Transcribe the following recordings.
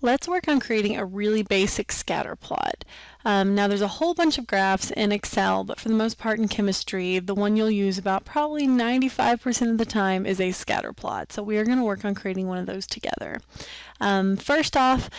Let's work on creating a really basic scatter plot. Now there's a whole bunch of graphs in Excel, but for the most part in chemistry, the one you'll use about probably 95% of the time is a scatter plot. So we are going to work on creating one of those together. First off,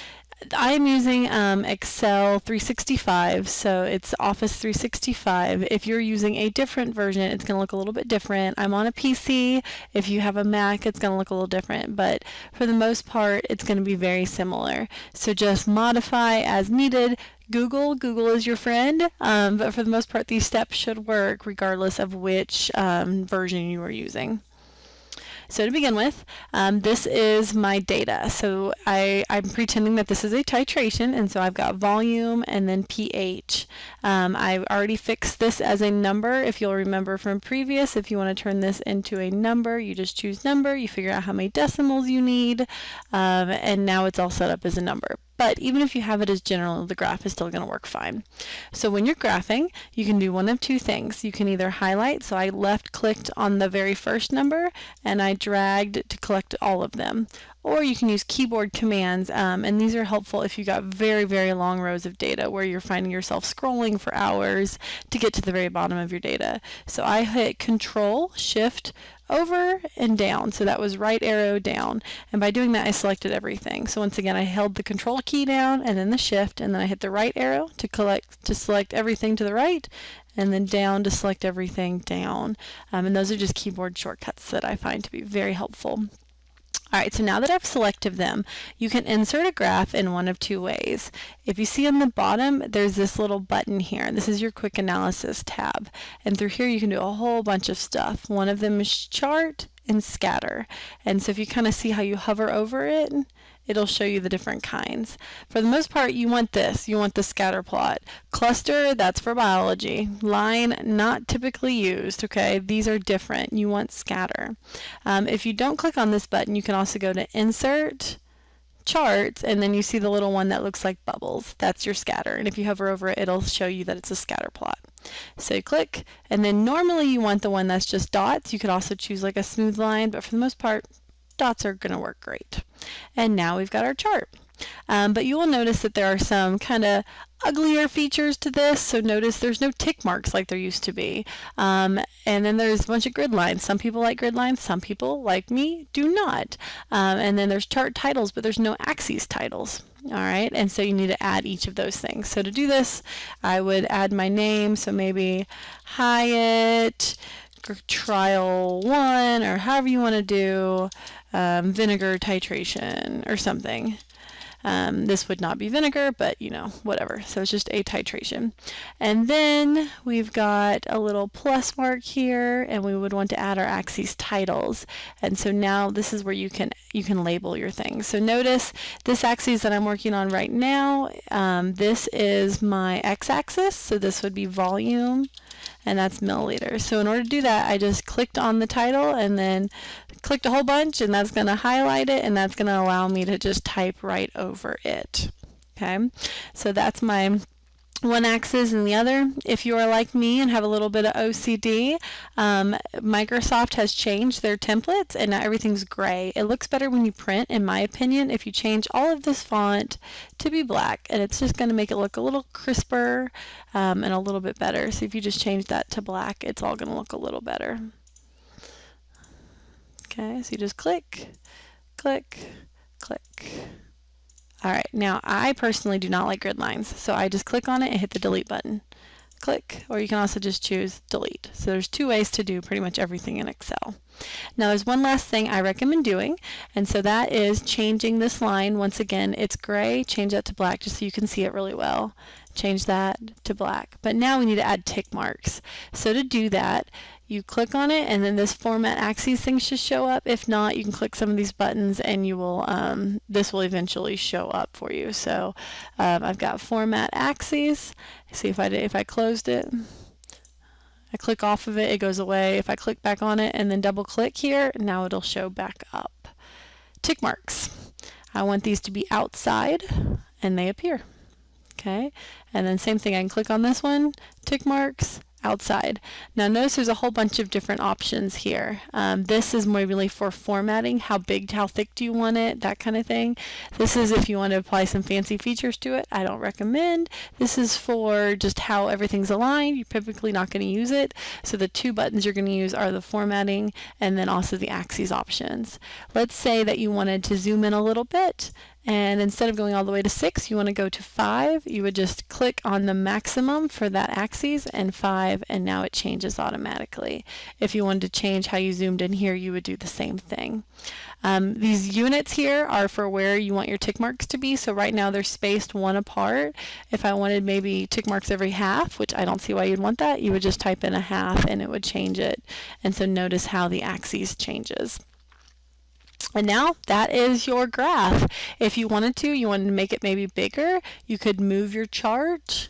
I am using Excel 365, so it's Office 365. If you're using a different version, it's going to look a little bit different. I'm on a PC. If you have a Mac, it's going to look a little different, but for the most part, it's going to be very similar. So just modify as needed. Google is your friend, but for the most part, these steps should work regardless of which version you are using. So to begin with, this is my data. So I'm pretending that this is a titration, and so I've got volume and then pH. I've already fixed this as a number. If you'll remember from previous, if you want to turn this into a number, you just choose number, you figure out how many decimals you need, and now it's all set up as a number. But even if you have it as general, the graph is still going to work fine. So when you're graphing, you can do one of two things. You can either highlight, so I left-clicked on the very first number, and I dragged to collect all of them. Or you can use keyboard commands, and these are helpful if you've got very, very long rows of data where you're finding yourself scrolling for hours to get to the very bottom of your data. So I hit Control, Shift, over and down, so that was right arrow down, and by doing that I selected everything. So once again I held the Control key down and then the Shift, and then I hit the right arrow to select everything to the right, and then down to select everything down, and those are just keyboard shortcuts that I find to be very helpful. Alright, so now that I've selected them, you can insert a graph in one of two ways. If you see on the bottom, there's this little button here. This is your Quick Analysis tab. And through here you can do a whole bunch of stuff. One of them is Chart and Scatter. And so if you kind of see how you hover over it, it'll show you the different kinds. For the most part, you want this. You want the scatter plot. Cluster, that's for biology. Line, not typically used, okay? These are different. You want scatter. If you don't click on this button, you can also go to Insert, Charts, and then you see the little one that looks like bubbles. That's your scatter. And if you hover over it, it'll show you that it's a scatter plot. So you click, and then normally you want the one that's just dots. You could also choose like a smooth line, but for the most part, dots are going to work great. And now we've got our chart. But you will notice that there are some kind of uglier features to this. So notice there's no tick marks like there used to be. And then there's a bunch of grid lines. Some people like grid lines. Some people, like me, do not. And then there's chart titles, but there's no axes titles. All right, and so you need to add each of those things. So to do this, I would add my name. So maybe Hyatt Trial 1, or however you want to do, vinegar titration or something. This would not be vinegar, but you know, whatever. So it's just a titration. And then we've got a little plus mark here, and we would want to add our axes titles. And so now this is where you can label your things. So notice this axis that I'm working on right now, this is my x-axis, so this would be volume, and that's milliliters. So in order to do that, I just clicked on the title and then clicked a whole bunch, and that's going to highlight it, and that's going to allow me to just type right over it. Okay, so that's my one axis and the other. If you are like me and have a little bit of OCD, Microsoft has changed their templates and now everything's gray. It looks better when you print, in my opinion, if you change all of this font to be black, and it's just going to make it look a little crisper and a little bit better. So if you just change that to black, it's all going to look a little better. Okay, so you just click, click, click. Alright, now I personally do not like grid lines, so I just click on it and hit the delete button. Click, or you can also just choose delete. So there's two ways to do pretty much everything in Excel. Now there's one last thing I recommend doing, and so that is changing this line. Once again, it's gray, change that to black just so you can see it really well. Change that to black. But now we need to add tick marks. So to do that, you click on it, and then this format axes thing should show up. If not, you can click some of these buttons and you will this will eventually show up for you. So I've got format axes. See if I closed it, I click off of it, it goes away. If I click back on it and then double click here, now it'll show back up. Tick marks, I want these to be outside, and they appear. Okay, and then same thing, I can click on this one, tick marks, outside. Now notice there's a whole bunch of different options here. This is more really for formatting, how big, how thick do you want it, that kind of thing. This is if you want to apply some fancy features to it. I don't recommend. This is for just how everything's aligned. You're typically not going to use it. So the two buttons you're going to use are the formatting and then also the axes options. Let's say that you wanted to zoom in a little bit, and instead of going all the way to 6, you want to go to 5. You would just click on the maximum for that axis and 5, and now it changes automatically. If you wanted to change how you zoomed in here, you would do the same thing. These units here are for where you want your tick marks to be. So right now they're spaced one apart. If I wanted maybe tick marks every half, which I don't see why you'd want that, you would just type in a half and it would change it. And so notice how the axis changes. And now that is your graph. If you wanted to make it maybe bigger, you could move your chart,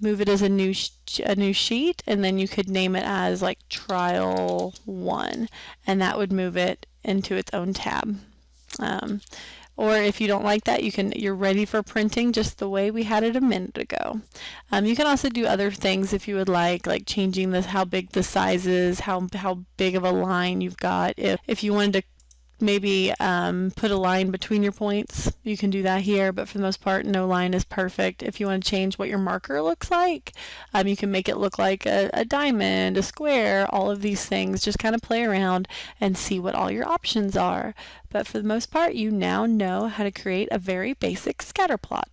move it as a new sheet, and then you could name it as like trial 1, and that would move it into its own tab. Or if you don't like that, you're ready for printing just the way we had it a minute ago. You can also do other things if you would like changing this, how big the size is, how big of a line you've got. If you wanted to maybe put a line between your points, you can do that here, but for the most part no line is perfect. If you want to change what your marker looks like, you can make it look like a diamond, a square, all of these things. Just kind of play around and see what all your options are. But for the most part, you now know how to create a very basic scatter plot.